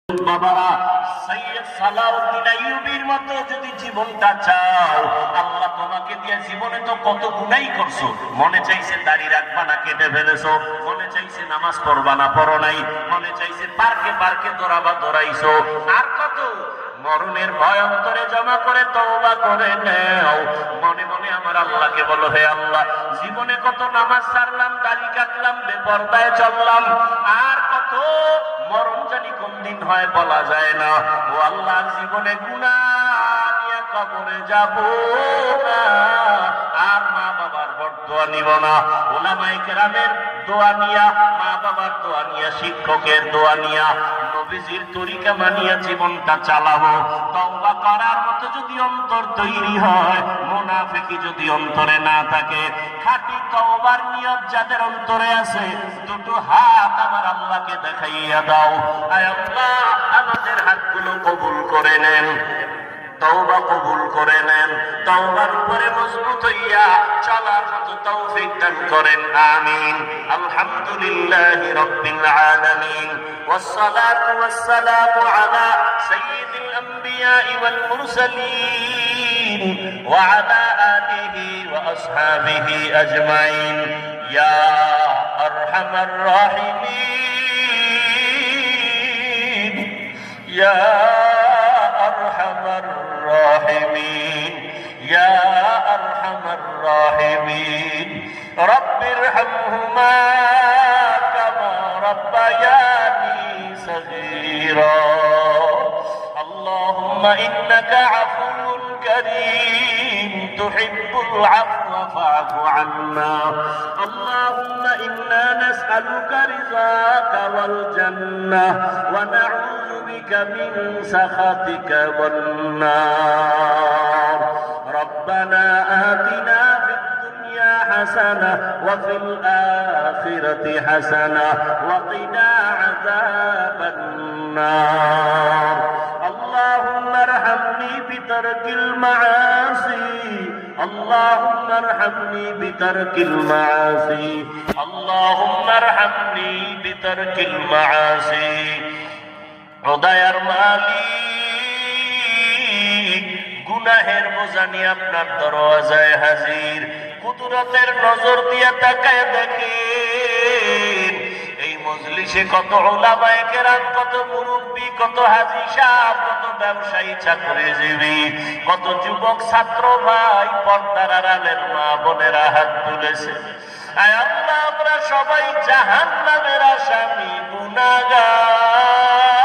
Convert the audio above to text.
বাবারা, সৈয়দ সালাউদ্দিন আইয়ুবীর মতো যদি জীবনটা চাও, আল্লাহ তোমাকে দিয়ে জীবনে তো কত গুনাই করছো। মনে চাইছে দাড়ি রাখবা না, কেটে ফেলেছো। মনে চাইছে নামাজ পড়বা না, পড়ো নাই। মনে চাইছে পার্কে পার্কে দৌড়াবা, দৌড়াইছো। আর কত মরণের ভয় অন্তরে জমা করে তওবা করে নাও। মনে মনে আমার আল্লাহকে বলো, হে আল্লাহ, জীবনে কত নামাজ ছাড়লাম, দাড়ি কাটলাম, বেপরদায় চললাম। আর কত মরণ জানি কোন দিন হয় বলা যায় না। ও আল্লাহ, জীবনে গুনাহ নিয়ে কবরে যাব না, আর মা বাবার দোয়া নিব না। উলামায়ে কেরামের দোয়া নিয়া, মা বাবার দোয়া নিয়া, শিক্ষকের দোয়া নিয়া, নবীজির তরিকা মানিয়া জীবনটা চালাবো। তওবা করার মতো যদি অন্তর তৈরি হয়, মুনাফিকি যদি অন্তরে না থাকে, খাঁটি তওবার নিয়ত যাদের অন্তরে আছে, দুটো হাত আমার আল্লাহকে দেখাইয়া দাও। আয় আল্লাহ, আমাদের হাতগুলো কবুল করে নেন, তওবা কবুল করে নেন। তওবার উপরে মজবুত হইয়া চলার মতো তৌফিক দান করেন, আমিন। আলহামদুলিল্লাহি রাব্বিল আলামিন, ওয়াসসালাতু ওয়াসসালামু আলা সাইয়্যিদিল আমবিয়াই ওয়াল মুরসালিন ওয়া আলা আলিহি ওয়া আসহাবিহি আজমাইন। ইয়া আরহামার রাহিমিন, ইয়া আরহামার রাহিমিন, ইয়া আরহামার রাহিমিন। রব্বিরহামহুমা কামা রাব্বায়ানি সগীরা। আল্লাহুম্মা ইন্নাকা আফুউন কারীম তুহিব্বুল আফওয়া ফা'ফু আন্না। আল্লাহুম্মা ইন্না নাসআলুকা রিযাকা ওয়াল জান্নাহ ওয়া নাউযু বিকা মিন সাখাতিকা ওয়ান নার। রব্বানা আতিনা ফিদ দুনিয়া হাসানাহ ওয়া ফিল আখিরাতি হাসানাহ ওয়া কিনা আযাবান নার। আল্লাহুম্মা আরহামনি বিতারকিল মাআসি, আল্লাহুম্মা আরহামনি বিতারকিল মাআসি, আল্লাহুম্মা আরহামনি বিতারকিল মাআসি। ও দয়ার মালিক, গুনাহের বোঝা নিয়ে আপনার দরওয়াজায় হাজির। কুদরতের নজর দিয়ে তাকায় দেখেন, এই মজলিসে কত উলামায়ে কেরাম, কত মুরব্বী, কত হাজী সাহেব, কত ব্যবসায়ী, চাকরিজীবী, কত যুবক ছাত্র ভাই, পর্দার আড়ালের মা বোনেরা হাত তুলেছে। আয় আল্লাহ, আমরা সবাই জাহান্নামের আসামি, গুনাহগার।